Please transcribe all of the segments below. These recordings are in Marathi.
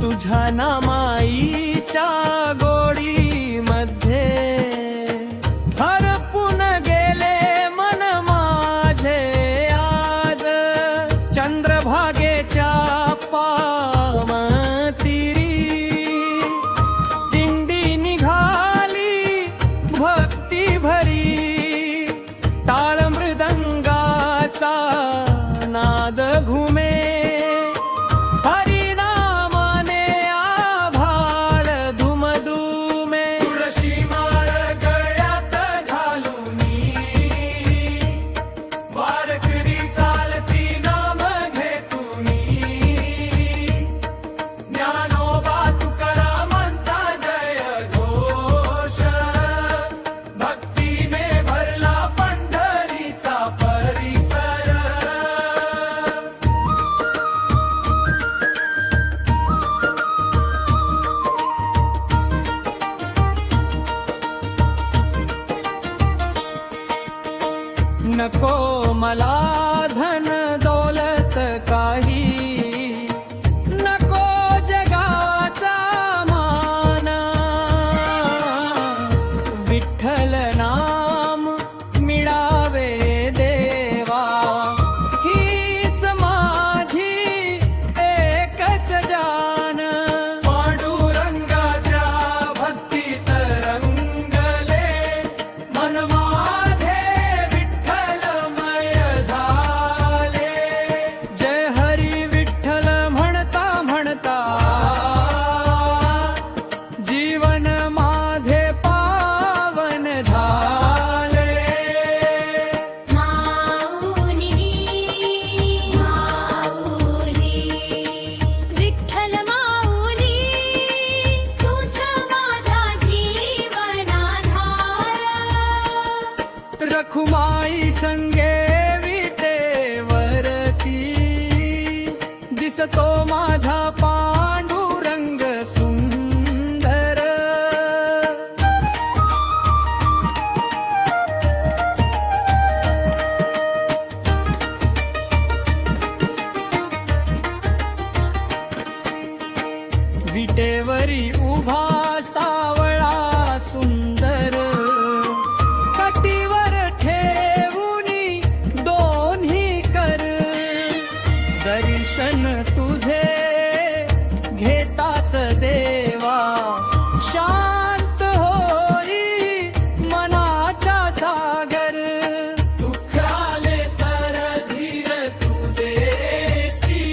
तुझ्या नामाईच्या गोडीमध्ये हरपून गेले मन माझे आज चंद्रभागेच्या पामतीरी दिंडी निघाली भक्ती भरी टाळ मृदंगाचा नाद घुमे नको मला धन दौलत काही, नको जगाचा मान, विठ्ठल नाम मिळावे देवा हीच माझी एकच जान. पांडुरंगाच्या भक्तीत रंगले मन रखुमाई संगे विटेवरती दिसतो माझा पांडुरंग सुंदर. विटेवरी उभा सावळा सुंदर कटीवर ठेवुनी दोन्ही कर दर्शन तुझे घेताच देवा शांत होई मनाचा सागर. दुःख आले तर धीर तू देसी,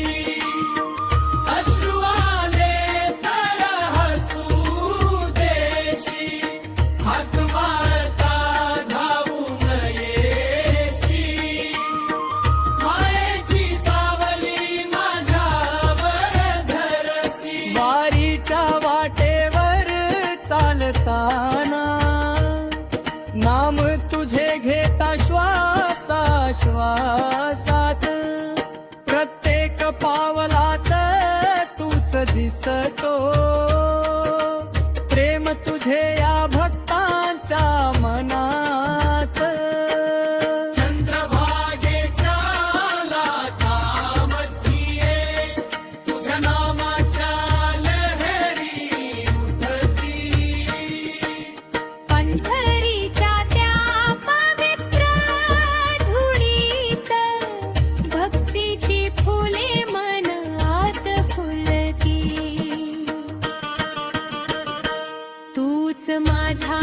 अश्रू आले तर हसू देशी, हाक मारता धावून येसी, मायेची सावली माझ्यावर धरसी. वारीच्या वाटेवर चालताना नाम तुझे घेता श्वासा श्वासात, प्रत्येक पावलात तूच दिसतो. प्रेम तुझे या भक्तांच्या मनात. चंद्रभागेच्या लाटामध्ये तुझ्या नामाच्या लहरी उठती. पंढरीच्या त्या पवित्र धुळीत भक्तीची फुले मनात फुलती. तूच माझा